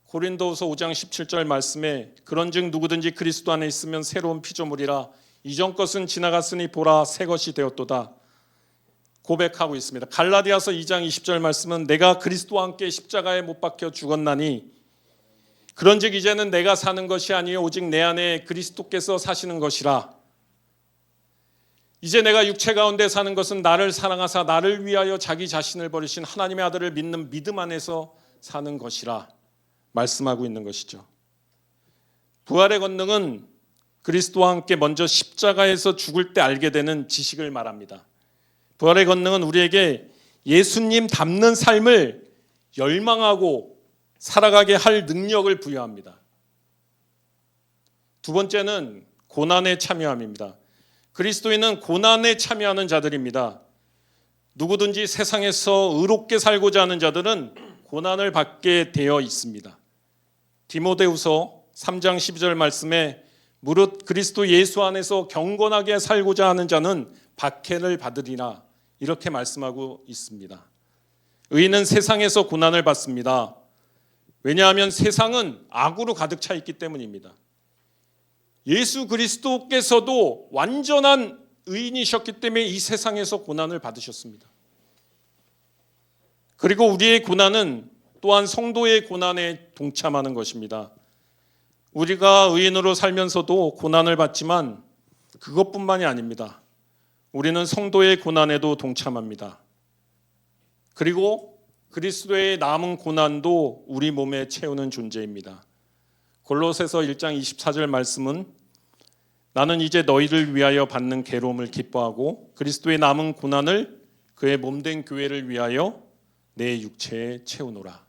고린도후서 5장 17절 말씀에 그런즉 누구든지 그리스도 안에 있으면 새로운 피조물이라 이전 것은 지나갔으니 보라 새 것이 되었도다 고백하고 있습니다. 갈라디아서 2장 20절 말씀은 내가 그리스도와 함께 십자가에 못 박혀 죽었나니 그런즉 이제는 내가 사는 것이 아니요 오직 내 안에 그리스도께서 사시는 것이라. 이제 내가 육체 가운데 사는 것은 나를 사랑하사 나를 위하여 자기 자신을 버리신 하나님의 아들을 믿는 믿음 안에서 사는 것이라 말씀하고 있는 것이죠. 부활의 권능은 그리스도와 함께 먼저 십자가에서 죽을 때 알게 되는 지식을 말합니다. 부활의 권능은 우리에게 예수님 닮는 삶을 열망하고 살아가게 할 능력을 부여합니다. 두 번째는 고난에 참여함입니다. 그리스도인은 고난에 참여하는 자들입니다. 누구든지 세상에서 의롭게 살고자 하는 자들은 고난을 받게 되어 있습니다. 디모데후서 3장 12절 말씀에 무릇 그리스도 예수 안에서 경건하게 살고자 하는 자는 박해를 받으리라 이렇게 말씀하고 있습니다. 의인은 세상에서 고난을 받습니다. 왜냐하면 세상은 악으로 가득 차 있기 때문입니다. 예수 그리스도께서도 완전한 의인이셨기 때문에 이 세상에서 고난을 받으셨습니다. 그리고 우리의 고난은 또한 성도의 고난에 동참하는 것입니다. 우리가 의인으로 살면서도 고난을 받지만 그것뿐만이 아닙니다. 우리는 성도의 고난에도 동참합니다. 그리고 그리스도의 남은 고난도 우리 몸에 채우는 존재입니다. 골로새서 1장 24절 말씀은 나는 이제 너희를 위하여 받는 괴로움을 기뻐하고 그리스도의 남은 고난을 그의 몸된 교회를 위하여 내 육체에 채우노라.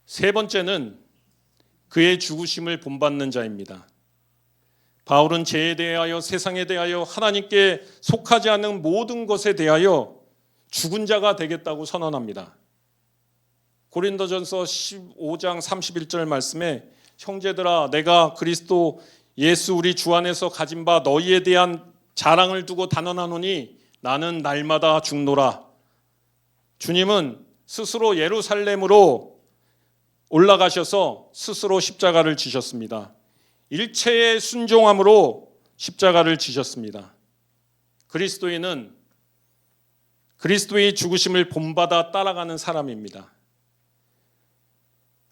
세 번째는 그의 죽으심을 본받는 자입니다. 바울은 죄에 대하여, 세상에 대하여, 하나님께 속하지 않는 모든 것에 대하여 죽은 자가 되겠다고 선언합니다. 고린도전서 15장 31절 말씀에 형제들아 내가 그리스도 예수 우리 주 안에서 가진 바 너희에 대한 자랑을 두고 단언하노니 나는 날마다 죽노라. 주님은 스스로 예루살렘으로 올라가셔서 스스로 십자가를 지셨습니다. 일체의 순종함으로 십자가를 지셨습니다. 그리스도인은 그리스도의 죽으심을 본받아 따라가는 사람입니다.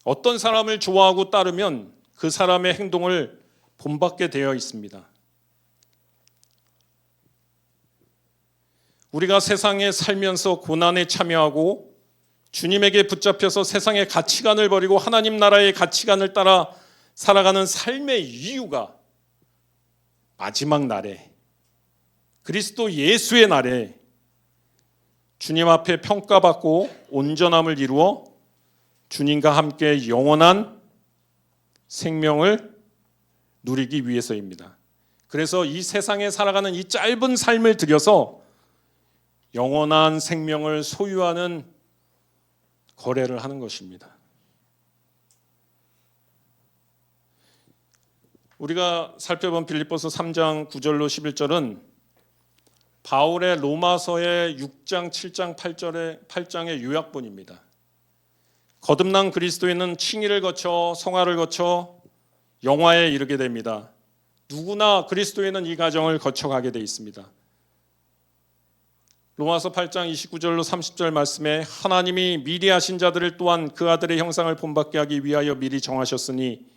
어떤 사람을 좋아하고 따르면 그 사람의 행동을 본받게 되어 있습니다. 우리가 세상에 살면서 고난에 참여하고 주님에게 붙잡혀서 세상의 가치관을 버리고 하나님 나라의 가치관을 따라 살아가는 삶의 이유가 마지막 날에, 그리스도 예수의 날에 주님 앞에 평가받고 온전함을 이루어 주님과 함께 영원한 생명을 누리기 위해서입니다. 그래서 이 세상에 살아가는 이 짧은 삶을 들여서 영원한 생명을 소유하는 거래를 하는 것입니다. 우리가 살펴본 빌립보서 3장 9절로 11절은 바울의 로마서의 6장, 7장, 8장의 요약본입니다. 거듭난 그리스도인은 칭의를 거쳐 성화를 거쳐 영화에 이르게 됩니다. 누구나 그리스도인은 이 과정을 거쳐가게 돼 있습니다. 로마서 8장 29절로 30절 말씀에 하나님이 미리 하신 자들을 또한 그 아들의 형상을 본받게 하기 위하여 미리 정하셨으니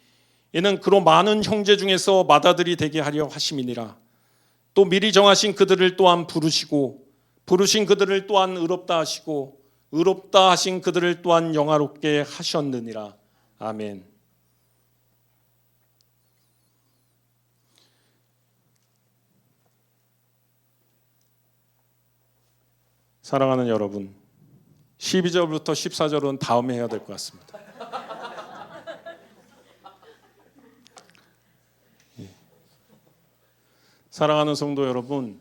이는 그로 많은 형제 중에서 맏아들이 되게 하려 하심이니라. 또 미리 정하신 그들을 또한 부르시고 부르신 그들을 또한 의롭다 하시고 의롭다 하신 그들을 또한 영화롭게 하셨느니라. 아멘. 사랑하는 여러분, 12절부터 14절은 다음에 해야 될 것 같습니다. 사랑하는 성도 여러분,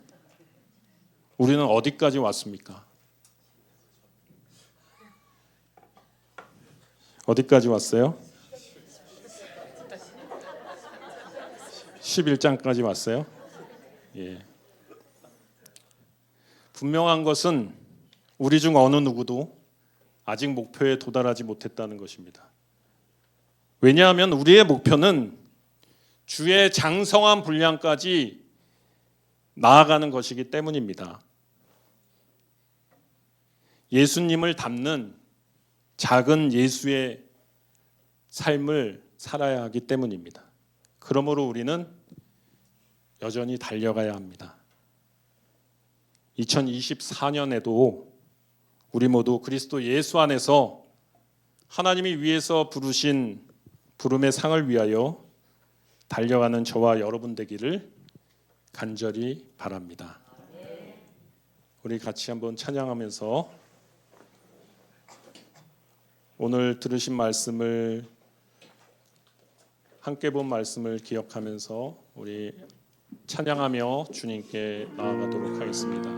우리는 어디까지 왔습니까? 어디까지 왔어요? 11장까지 왔어요? 예. 분명한 것은 우리 중 어느 누구도 아직 목표에 도달하지 못했다는 것입니다. 왜냐하면 우리의 목표는 주의 장성한 분량까지 나아가는 것이기 때문입니다. 예수님을 닮는 작은 예수의 삶을 살아야 하기 때문입니다. 그러므로 우리는 여전히 달려가야 합니다. 2024년에도 우리 모두 그리스도 예수 안에서 하나님이 위에서 부르신 부름의 상을 위하여 달려가는 저와 여러분 되기를 간절히 바랍니다. 우리 같이 한번 찬양하면서 오늘 들으신 말씀을, 함께 본 말씀을 기억하면서 우리 찬양하며 주님께 나아가도록 하겠습니다.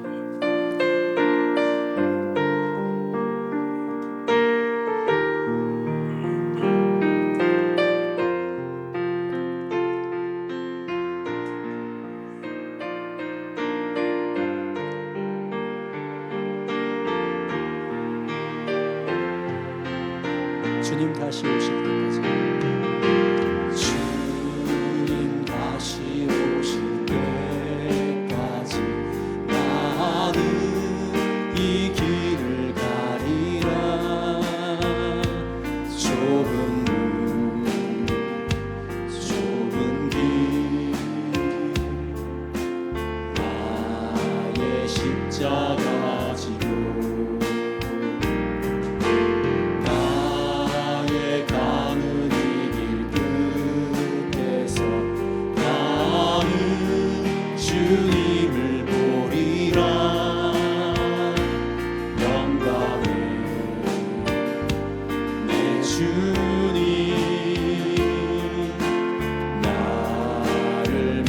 주님 다시 오실 때까지, 주님 다시 오실 때까지 나는 이 길을 가리라. 좁은 문, 좁은 길, 나의 십자가 지고 가는 이 길 끝에서 나는 주님을 보리라. 영광의 내 주님 나를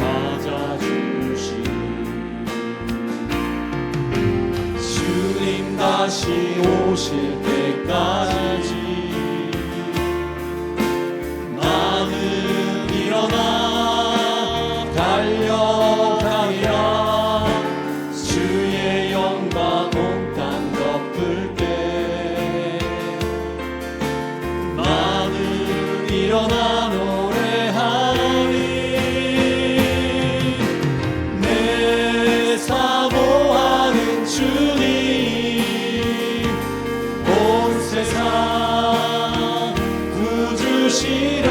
오실 때까지 나는 일어나 달려가리라. 주의 영광 온 땅 덮을 때 나는 일어나 노래하리. 내 사모하는 주님 온 세상 구주시라.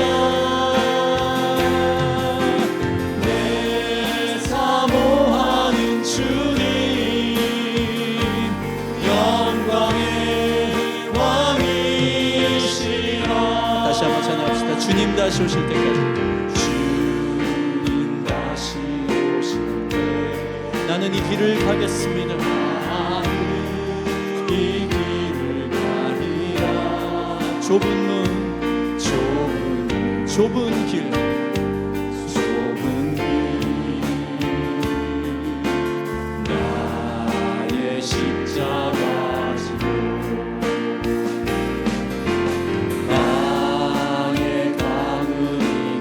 내 사모하는 주님 영광의 왕이시라. 다시 한번 찬양합시다. 주님 다시 오실 때까지 주님 다시 오실 때 나는 이 길을 가겠습니다. 나는 이 길을 가리라. 좁은 문, 좁은 길, 좁은 길 나의 십자가 지고 나의 가는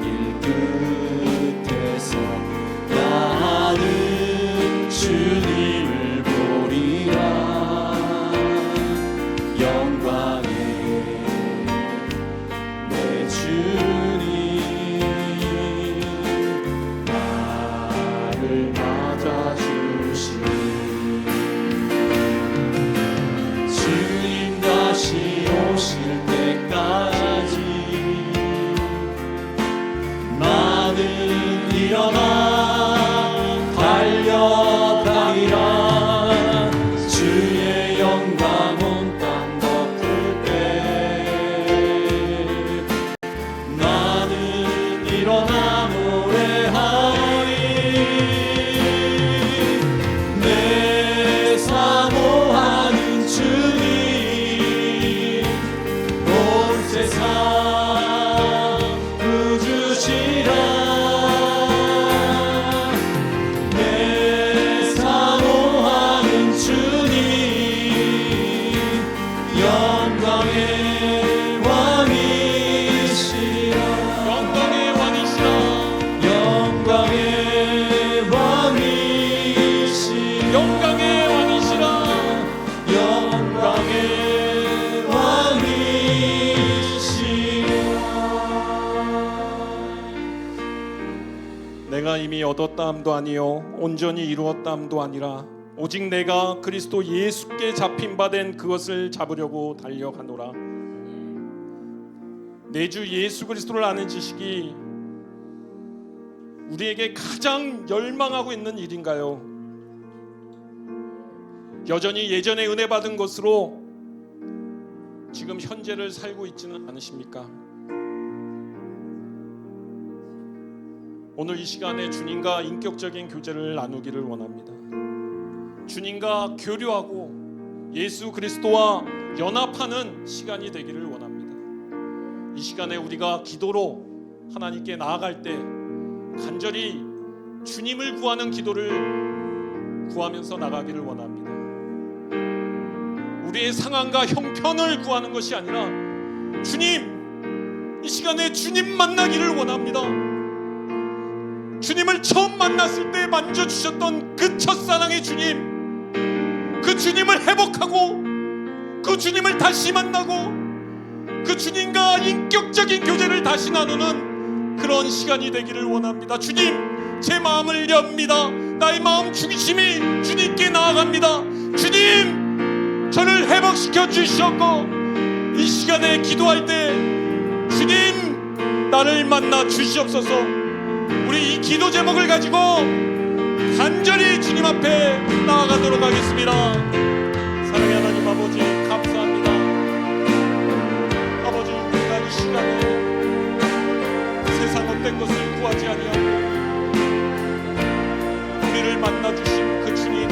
이 길 끝에서 나는 주님을 보리라. 영광의 내 주님 나를 맞아주시니 주님 다시 오실 때까지 나는 일어나 달려가리라. 주의 영광 온 땅 덮을 때 나는 일어나 노래하리. 내 사모하는 주님 온 세상 구주시라. 내 사모하는 주님 영광의 왕이시라. 영광의 왕이시라. 영광의 왕이시라. 영광의 왕이시라. 영광의 왕이시라. 내가 이미 얻었다 함도 아니요 온전히 이루었다 함도 아니라 오직 내가 그리스도 예수께 잡힌 바 된 그것을 잡으려고 달려가노라. 내 주 예수 그리스도를 아는 지식이 우리에게 가장 열망하고 있는 일인가요? 여전히 예전에 은혜 받은 것으로 지금 현재를 살고 있지는 않으십니까? 오늘 이 시간에 주님과 인격적인 교제를 나누기를 원합니다. 주님과 교류하고 예수 그리스도와 연합하는 시간이 되기를 원합니다. 이 시간에 우리가 기도로 하나님께 나아갈 때 간절히 주님을 구하는 기도를 구하면서 나가기를 원합니다. 우리의 상황과 형편을 구하는 것이 아니라 주님, 이 시간에 주님 만나기를 원합니다. 주님을 처음 만났을 때 만져주셨던 그 첫사랑의 주님, 그 주님을 회복하고 그 주님을 다시 만나고 그 주님과 인격적인 교제를 다시 나누는 그런 시간이 되기를 원합니다. 주님, 제 마음을 엽니다. 나의 마음 중심이 주님께 나아갑니다. 주님, 저를 회복시켜 주시옵고 이 시간에 기도할 때 주님, 나를 만나 주시옵소서. 우리 이 기도 제목을 가지고 간절히 주님 앞에 나아가도록 하겠습니다. 사랑의 하나님 아버지, 감사합니다. 아버지, 우리가 이 시간에 세상 어떤 것을 구하지 아니하고 우리를 만나주신 그 주님,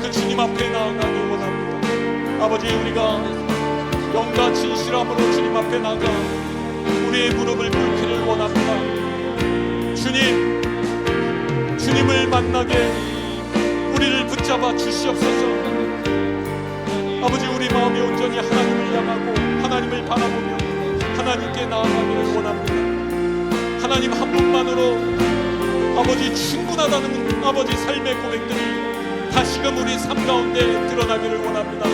그 주님 앞에 나아가기 원합니다. 아버지, 우리가 영과 진실함으로 주님 앞에 나가 우리의 무릎을 꿇기를 원합니다. 주님, 주님을 만나게 우리를 붙잡아 주시옵소서. 아버지 우리 마음이 온전히 하나님을 향하고 하나님을 바라보며 하나님께 나아가기를 원합니다. 하나님 한 분만으로 아버지 충분하다는 아버지 삶의 고백들이 다시금 우리 삶 가운데 드러나기를 원합니다.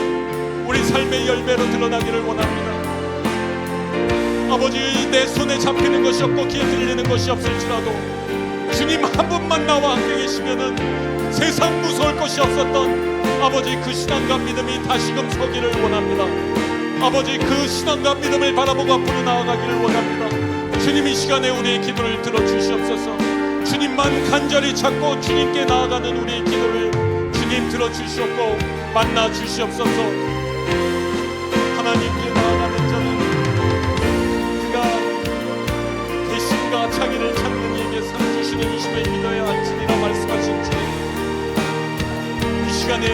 우리 삶의 열매로 드러나기를 원합니다. 아버지 내 손에 잡히는 것이 없고 귀에 들리는 것이 없을지라도 주님 한 분만 나와 함께 계시면은 세상 무서울 것이 없었던 아버지 그 신앙과 믿음이 다시금 서기를 원합니다. 아버지 그 신앙과 믿음을 바라보고 앞으로 나아가기를 원합니다. 주님 이 시간에 우리의 기도를 들어주시옵소서. 주님만 간절히 찾고 주님께 나아가는 우리의 기도를 주님 들어주시옵고 만나주시옵소서. 하나님께 나아가는 자는 그가 대신과 자기를 찾는 이에게 상 주시는 이심을 믿어야 할지니라 말씀하신 주, 이 시간에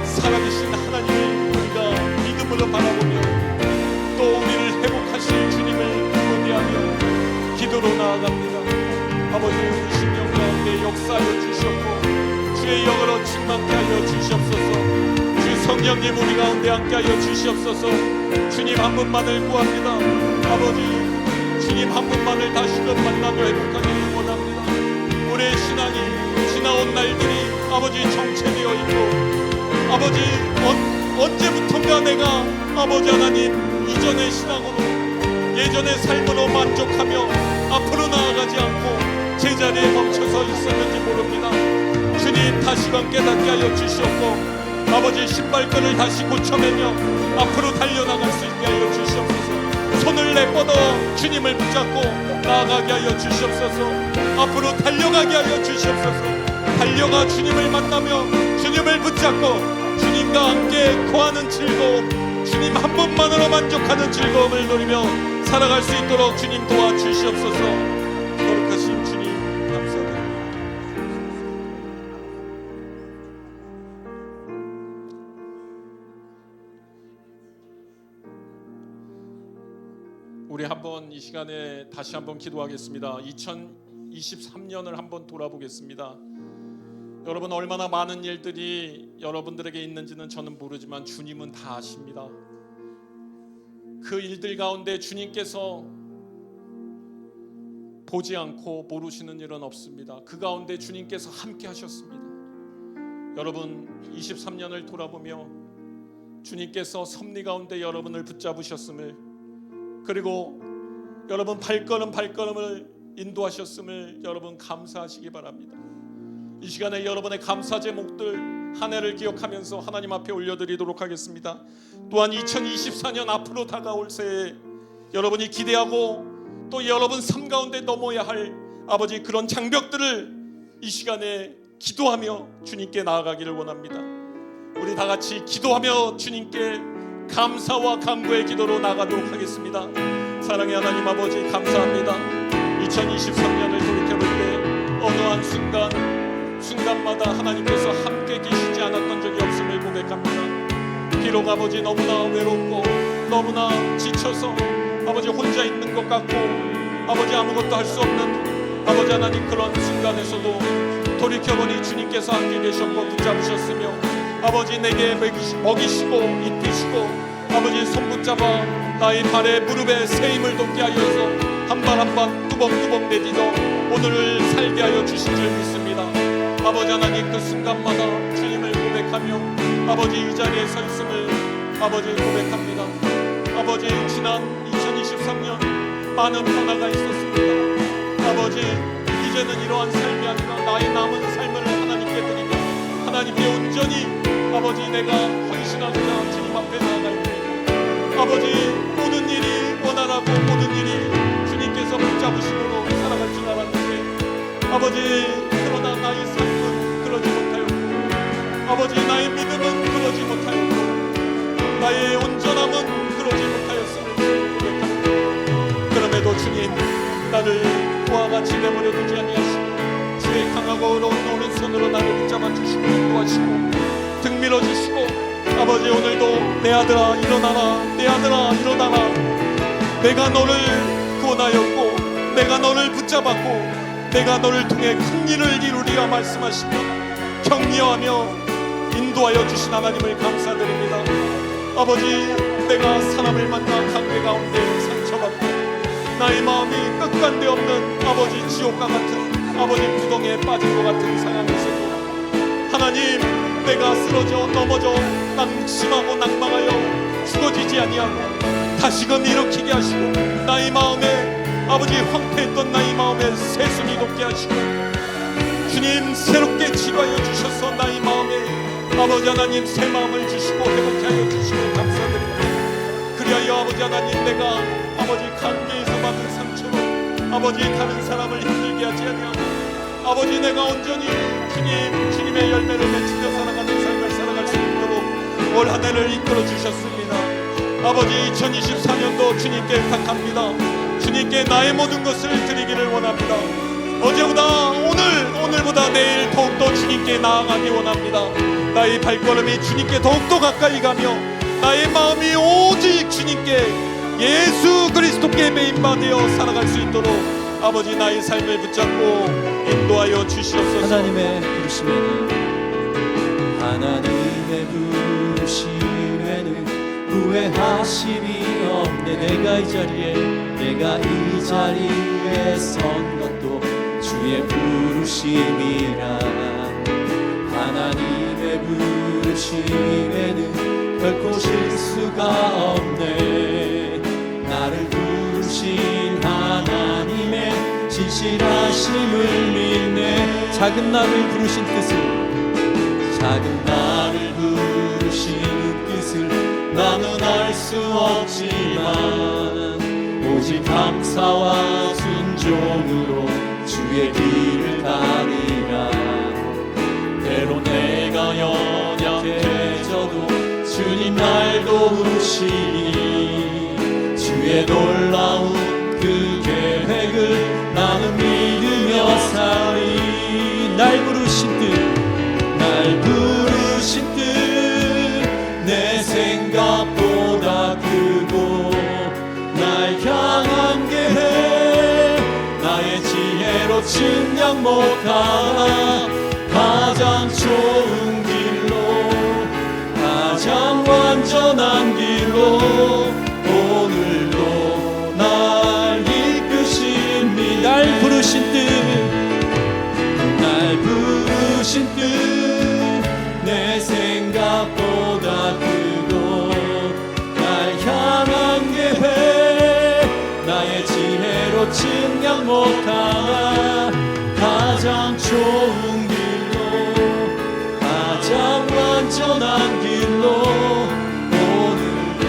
살아계신 하나님을 우리가 믿음으로 바라보며 또 우리를 회복하실 주님을 고대하며 기도로 나아갑니다. 아버지 우리 심령 가운데 역사하여 주시옵고 주의 영으로 충만케 하여 주시옵소서. 주 성령님 우리 가운데 함께하여 주시옵소서. 주님 한 분만을 구합니다. 아버지 주님 한 분만을 다시금 만나며 회복하기를 원합니다. 우리의 신앙이 지나온 날들이 아버지 정체되어 있고 아버지 언제부턴가 내가 아버지 하나님 이전의 신앙으로 예전의 삶으로 만족하며 앞으로 나아가지 않고 제자리에 멈춰서 있었는지 모릅니다. 주님 다시금 깨닫게 하여 주시옵고 아버지 신발끈을 다시 고쳐매며 앞으로 달려나갈 수 있게 하여 주시옵소서. 손을 내뻗어 주님을 붙잡고 나아가게 하여 주시옵소서. 앞으로 달려가게 하여 주시옵소서. 달려가 주님을 만나며 주님을 붙잡고 주님과 함께 거하는 즐거움, 주님 한 분만으로 만족하는 즐거움을 누리며 살아갈 수 있도록 주님 도와주시옵소서. 거룩하신 주님 감사드립니다. 우리 한번 이 시간에 다시 한번 기도하겠습니다. 2023년을 한번 돌아보겠습니다. 여러분 얼마나 많은 일들이 여러분들에게 있는지는 저는 모르지만 주님은 다 아십니다. 그 일들 가운데 주님께서 보지 않고 모르시는 일은 없습니다. 그 가운데 주님께서 함께 하셨습니다. 여러분 23년을 돌아보며 주님께서 섭리 가운데 여러분을 붙잡으셨음을, 그리고 여러분 발걸음을 인도하셨음을 여러분 감사하시기 바랍니다. 이 시간에 여러분의 감사 제목들 한 해를 기억하면서 하나님 앞에 올려드리도록 하겠습니다. 또한 2024년 앞으로 다가올 새해 여러분이 기대하고 또 여러분 삶 가운데 넘어야 할 아버지 그런 장벽들을 이 시간에 기도하며 주님께 나아가기를 원합니다. 우리 다 같이 기도하며 주님께 감사와 간구의 기도로 나가도록 하겠습니다. 사랑의 하나님 아버지 감사합니다. 2023년을 돌이켜볼 때 어느 한 순간마다 하나님께서 함께 계시지 않았던 적이 없음을 고백합니다. 비록 아버지 너무나 외롭고 너무나 지쳐서 아버지 혼자 있는 것 같고 아버지 아무것도 할 수 없는 아버지 하나님 그런 순간에서도 돌이켜보니 주님께서 함께 계셨고 붙잡으셨으며 아버지 내게 먹이시고 입히시고 아버지 손 붙잡아 나의 발에 무릎에 새 힘을 돋게 하여서 한 발 한 발 뚜벅뚜벅 내딛어 오늘을 살게 하여 주신 줄 믿습니다. 아버지 하나님 그 순간마다 주님을 고백하며 아버지 이 자리에 서 있음을 아버지 고백합니다. 아버지 지난 2023년 많은 변화가 있었습니다. 아버지 이제는 이러한 삶이 아니라 나의 남은 삶을 하나님께 드리며 하나님께 온전히 아버지 내가 헌신하고자 주님 앞에 나아갈 때 아버지 모든 일이 원활하고 모든 일이 주님께서 붙잡으심으로 살아갈 줄 알았는데 아버지 그러나 나의 삶은 그러지 못하였고 아버지 나의 믿음은 그러지 못하였고 나의 온전함은 그러지 못하였음을 고백합니다. 그럼에도 주님 나를 그와 같이 내버려 두지 아니하시고 주의 강하고 어려운 오른손으로 나를 붙잡아 주시고 인도하시고 등 밀어주시고 아버지 오늘도 내 아들아 일어나라, 내 아들아 일어나라, 내가 너를 구원하였고 내가 너를 붙잡았고 내가 너를 통해 큰 일을 이루리라 말씀하시며 격려하며 인도하여 주신 하나님을 감사드립니다. 아버지, 내가 사람을 만나 관계 가운데 상처받고 나의 마음이 끝간데 없는 아버지 지옥과 같은 아버지 구덩이에 빠진 것 같은 상황에서도 하나님, 내가 쓰러져 넘어져 낙심하고 낭망하여 죽어지지 아니하고 다시금 일으키게 하시고 나의 마음에 아버지 황폐했던 나의 마음에 새순이 돋게 하시고 주님 새롭게 치료하여 주셔서 나의 마음에 아버지 하나님 새 마음을 주시고 회복케 하여 주시고 감사드립니다. 그리하여 아버지 하나님, 내가 아버지 관계에서 받은 상처로 아버지 다른 사람을 힘들게 하지 아니하고 아버지, 내가 온전히 주님의 열매를 맺히며 살아가는 삶을 살아갈 수 있도록 올 한 해를 이끌어 주셨습니다. 아버지, 2024년도 주님께 부탁합니다. 주님께 나의 모든 것을 드리기를 원합니다. 어제보다 오늘보다 내일 더욱더 주님께 나아가기 원합니다. 나의 발걸음이 주님께 더욱더 가까이 가며 나의 마음이 오직 주님께 예수 그리스도께 매인받아 살아갈 수 있도록 아버지, 나의 삶을 붙잡고 인도하여 주시옵소서. 하나님의 부르심에는 후회하심이 없네. 내가 이 자리에 선 것도 주의 부르심이라. 하나님의 부르심에는 결코 실수가 없네. 나를 부르신 하나님의 진실하심을 믿네. 작은 나를 부르신 뜻을 나는 알 수 없지만 오직 감사와 순종으로 주의 길을 가리라. 때로 내가 연약해져도 주님 날 도우시니 주의 놀라운 그 계획을 나는 믿으며 살리. 날 부르신 뜻 내 생각보다 크고 날 향한 계획 나의 지혜로 측량 못하나 가장 좋은 길로 가장 완전한 길로 오늘도 날 이끄시니. 날 부르신 뜻 내 생각보다 크고 날 향한 계획 나의 지혜로 측량 못하나 가장 좋은 길로 가장 완전한 길로 오늘도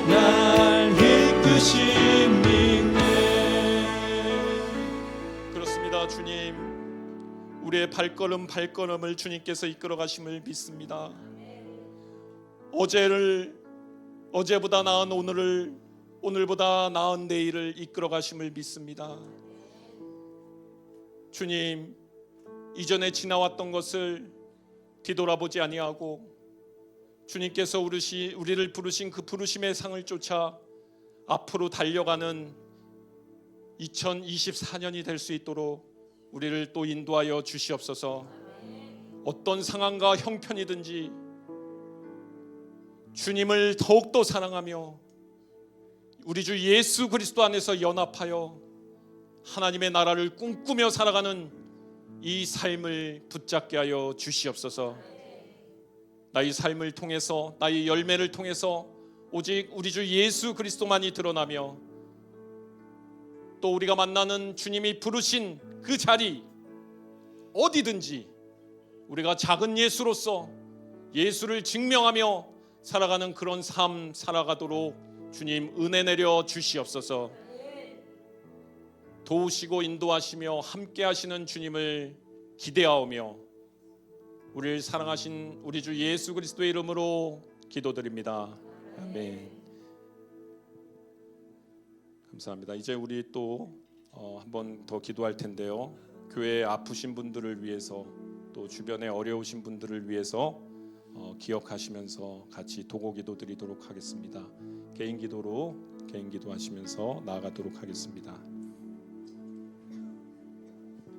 날 이끄시니. 그렇습니다. 주님, 우리의 발걸음을 주님께서 이끌어 가심을 믿습니다. 어제보다 나은 오늘을, 오늘보다 나은 내일을 이끌어 가심을 믿습니다. 주님, 이전에 지나왔던 것을 뒤돌아보지 아니하고 주님께서 우리를 부르신 그 부르심의 상을 쫓아 앞으로 달려가는 2024년이 될 수 있도록 우리를 또 인도하여 주시옵소서. 어떤 상황과 형편이든지 주님을 더욱더 사랑하며 우리 주 예수 그리스도 안에서 연합하여 하나님의 나라를 꿈꾸며 살아가는 이 삶을 붙잡게 하여 주시옵소서. 나의 삶을 통해서, 나의 열매를 통해서 오직 우리 주 예수 그리스도만이 드러나며 또 우리가 만나는 주님이 부르신 그 자리 어디든지 우리가 작은 예수로서 예수를 증명하며 살아가는 그런 삶 살아가도록 주님 은혜 내려 주시옵소서. 도우시고 인도하시며 함께 하시는 주님을 기대하오며 우리를 사랑하신 우리 주 예수 그리스도의 이름으로 기도드립니다. 아멘. 감사합니다. 이제 우리 또 한 번 더 기도할 텐데요. 교회에 아프신 분들을 위해서 또 주변에 어려우신 분들을 위해서 기억하시면서 같이 도고 기도 드리도록 하겠습니다. 개인 기도하시면서 나아가도록 하겠습니다.